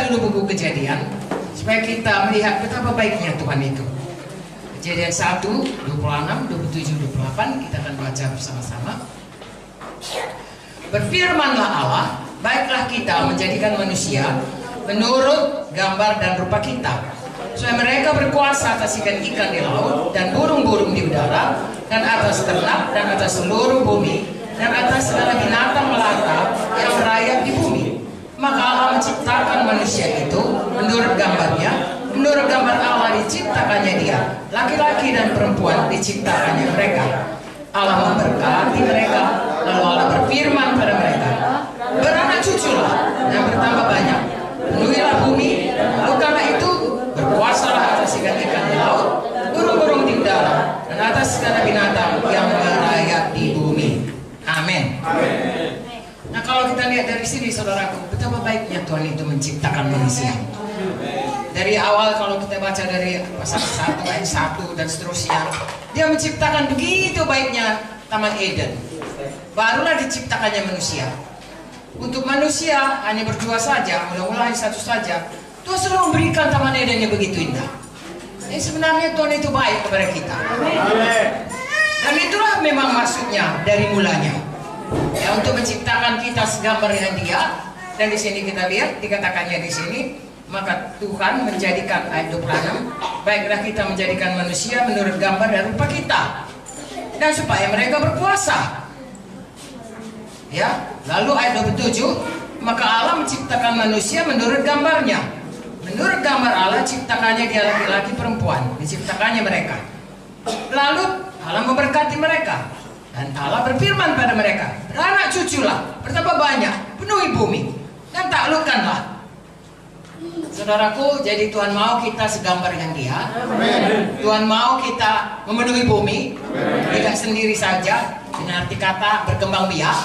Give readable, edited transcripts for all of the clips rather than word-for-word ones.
dulu buku Kejadian supaya kita melihat betapa baiknya Tuhan itu. Kejadian 1, 26, 27, 28 kita akan baca bersama-sama. Berfirmanlah Allah, baiklah kita menjadikan manusia menurut gambar dan rupa kita, supaya mereka berkuasa atas ikan-ikan di laut dan burung-burung di udara dan atas ternak dan atas seluruh bumi dan atas segala binatang melata yang merayap di bumi. Maka Allah menciptakan manusia itu menurut gambarnya, menurut gambar Allah diciptakannya dia, laki-laki dan perempuan diciptakannya mereka. Allah memberkati mereka, lalu Allah berfirman pada mereka, beranak cuculah dan bertambah banyak, penuhilah bumi, lalu karena itu berkuasalah atas ikan-ikan di laut, burung-burung di udara, dan atas segala binatang yang merayap di bumi. Amin. Nah, kalau kita lihat dari sini, saudaraku, betapa baiknya Tuhan itu menciptakan manusia. Dari awal kalau kita baca dari pasal 1 ayat 1 dan seterusnya, dia menciptakan begitu baiknya Taman Eden. Barulah diciptakannya manusia. Untuk manusia hanya berdua saja, mula-mula hanya satu saja. Tuhan selalu memberikan Taman Eden yang begitu indah. Jadi sebenarnya Tuhan itu baik kepada kita. Dan itulah memang maksudnya dari mulanya. Ya, untuk menciptakan kita segambar dengan dia. Dan di sini kita lihat dikatakannya di sini, maka Tuhan menjadikan ayat 26, baiklah kita menjadikan manusia menurut gambar dan rupa kita, dan supaya mereka berkuasa. Ya, lalu ayat 27, maka Allah menciptakan manusia menurut gambarnya. Menurut gambar Allah ciptakannya dia laki-laki perempuan, diciptakannya mereka. Lalu Allah memberkati mereka. Dan Allah berfirman pada mereka, beranak cuculah, bertambah banyak, penuhi bumi, dan taklukkanlah. Saudaraku, jadi Tuhan mau kita segambar dengan dia. Amen. Tuhan mau kita memenuhi bumi. Amen. Tidak sendiri saja, dengan arti kata berkembang biak.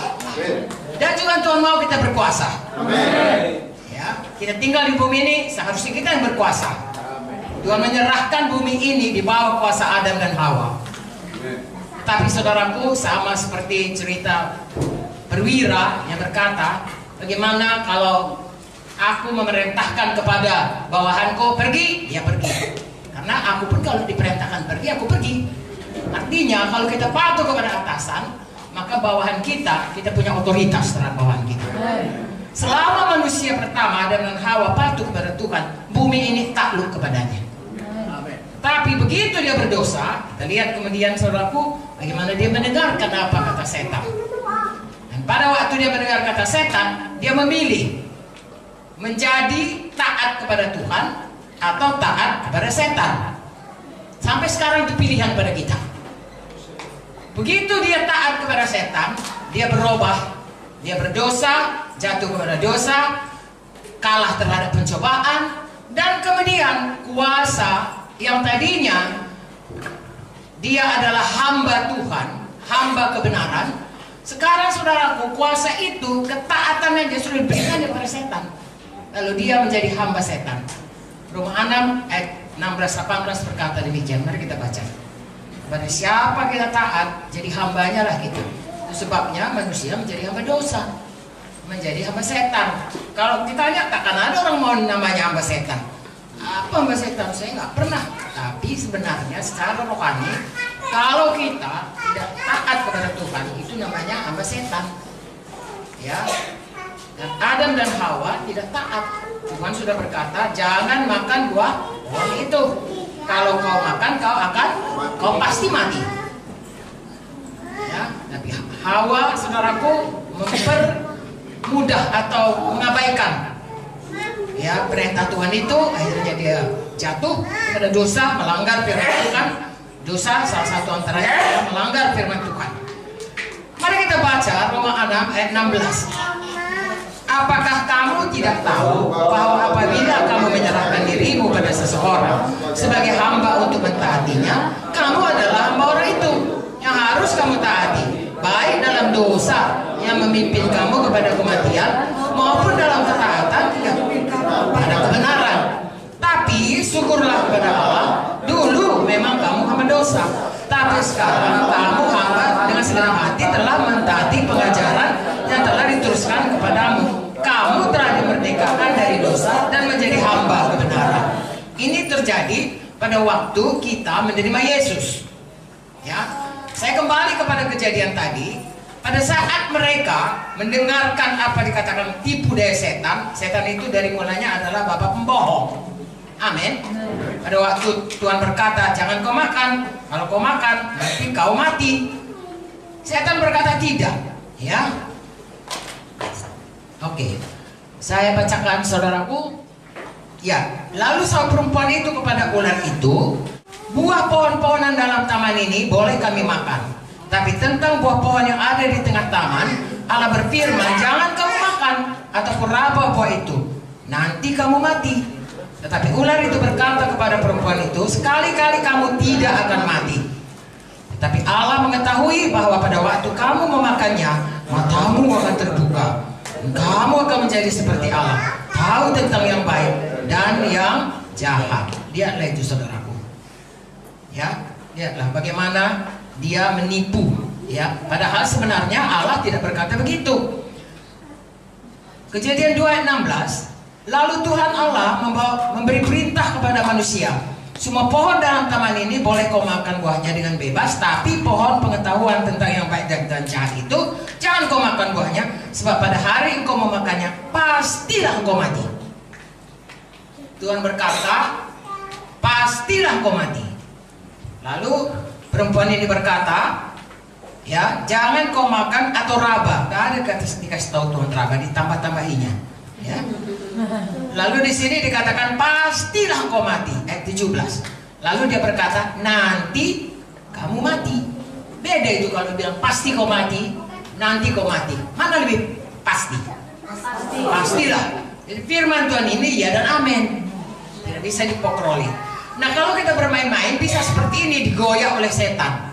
Dan juga Tuhan mau kita berkuasa. Amen. Ya, kita tinggal di bumi ini, seharusnya kita yang berkuasa. Amen. Tuhan menyerahkan bumi ini di bawah kuasa Adam dan Hawa. Amen. Tapi saudaraku, sama seperti cerita perwira yang berkata, bagaimana kalau aku memerintahkan kepada bawahanku pergi, dia pergi. Karena aku pun kalau diperintahkan pergi, aku pergi. Artinya kalau kita patuh kepada atasan, maka bawahan kita punya otoritas terhadap bawahan kita. Selama manusia pertama Adam dan Hawa patuh kepada Tuhan, bumi ini takluk kepadanya. Tapi begitu dia berdosa, kita lihat kemudian saudaraku, bagaimana dia mendengarkan apa kata setan. Dan pada waktu dia mendengar kata setan, dia memilih menjadi taat kepada Tuhan atau taat kepada setan. Sampai sekarang itu pilihan pada kita. Begitu dia taat kepada setan, dia berubah, dia berdosa, jatuh kepada dosa, kalah terhadap pencobaan, dan kemudian kuasa yang tadinya dia adalah hamba Tuhan, hamba kebenaran, sekarang saudaraku, kuasa itu, ketaatannya dia sudah diberikan kepada setan. Lalu dia menjadi hamba setan. Roma 6 ayat 16-18 berkata demikian. Mari kita baca. Kepada siapa kita taat, jadi hambanya lah kita. Itu sebabnya manusia menjadi hamba dosa, menjadi hamba setan. Kalau kita lihat, takkan ada orang mau namanya hamba setan. Apa hamba setan? Saya nggak pernah. Tapi sebenarnya secara rohani, kalau kita tidak taat kepada Tuhan, itu namanya hamba setan. Ya. Dan Adam dan Hawa tidak taat. Tuhan sudah berkata, jangan makan buah itu. Kalau kau makan, kau pasti mati. Ya. Tapi Hawa, saudaraku, mempermudah atau mengabaikan ya perintah Tuhan itu, akhirnya dia jatuh pada dosa, melanggar firman Tuhan. Dosa salah satu antaranya adalah melanggar firman Tuhan. Mari kita baca Roma 6 ayat 16. Apakah kamu tidak tahu bahwa apabila kamu menyerahkan dirimu pada seseorang sebagai hamba untuk mentaatinya, kamu adalah hamba orang itu yang harus kamu taati, baik dalam dosa yang memimpin kamu kepada kematian maupun dalam ketaatan pada kebenaran. Tapi syukurlah kepada Allah, dulu memang kamu hamba dosa, tapi sekarang kamu hamba dengan segenap hati telah mentaati pengajaran yang telah diteruskan kepadamu. Kamu telah dimerdekakan dari dosa dosa dan menjadi hamba kebenaran. Ini terjadi pada waktu kita menerima Yesus. Ya, saya kembali kepada kejadian tadi. Pada saat mereka mendengarkan apa dikatakan tipu daya setan, setan itu dari mulanya adalah bapa pembohong. Amin. Pada waktu Tuhan berkata, jangan kau makan. Kalau kau makan, nanti kau mati. Setan berkata tidak. Ya. Oke. Saya bacakan saudaraku. Ya. Lalu saud perempuan itu kepada ular itu, buah pohon-pohonan dalam taman ini boleh kami makan. Tapi tentang buah pohon yang ada di tengah taman, Allah berfirman, jangan kamu makan ataupun raba buah itu, nanti kamu mati. Tetapi ular itu berkata kepada perempuan itu, sekali-kali kamu tidak akan mati. Tetapi Allah mengetahui bahwa pada waktu kamu memakannya, matamu akan terbuka. Kamu akan menjadi seperti Allah, tahu tentang yang baik dan yang jahat. Lihatlah itu saudaraku. Ya, lihatlah bagaimana dia menipu, ya. Padahal sebenarnya Allah tidak berkata begitu. Kejadian 2 ayat 16. Lalu Tuhan Allah memberi perintah kepada manusia, semua pohon dalam taman ini boleh kau makan buahnya dengan bebas, tapi pohon pengetahuan tentang yang baik dan jahat itu jangan kau makan buahnya, sebab pada hari engkau memakannya pastilah engkau mati. Tuhan berkata, pastilah engkau mati. Lalu perempuan ini berkata, ya, jangan kau makan atau raba. Gak ada dikasih tahu Tuhan raba, ditambah-tambahinya. Ya. Lalu di sini dikatakan pastilah kau mati. Ayat 17. Lalu dia berkata, nanti kamu mati. Beda itu kalau bilang pasti kau mati, nanti kau mati. Mana lebih pasti? Pastilah. Jadi firman Tuhan ini ya dan amin. Tidak bisa dipokroli. Nah, kalau kita bermain-main bisa seperti ini, digoyah oleh setan.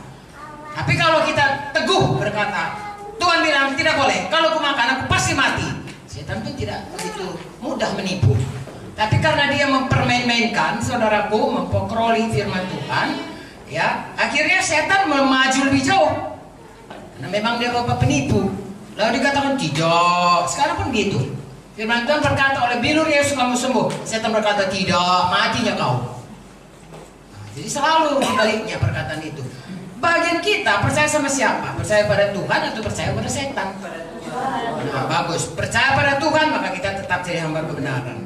Tapi kalau kita teguh berkata, Tuhan bilang tidak boleh, kalau aku makan aku pasti mati, setan pun tidak begitu mudah menipu. Tapi karena dia mempermain-mainkan, saudaraku, mempokroli firman Tuhan, ya, akhirnya setan maju lebih jauh. Karena memang dia bapak penipu. Lalu dikatakan tidak, sekarang pun gitu. Firman Tuhan berkata, oleh bilur Yesus kamu sembuh. Setan berkata tidak, matinya kau. Jadi selalu sebaliknya perkataan itu. Bagian kita percaya sama siapa? Percaya pada Tuhan atau percaya pada setan? Nah, bagus. Percaya pada Tuhan maka kita tetap jadi hamba kebenaran.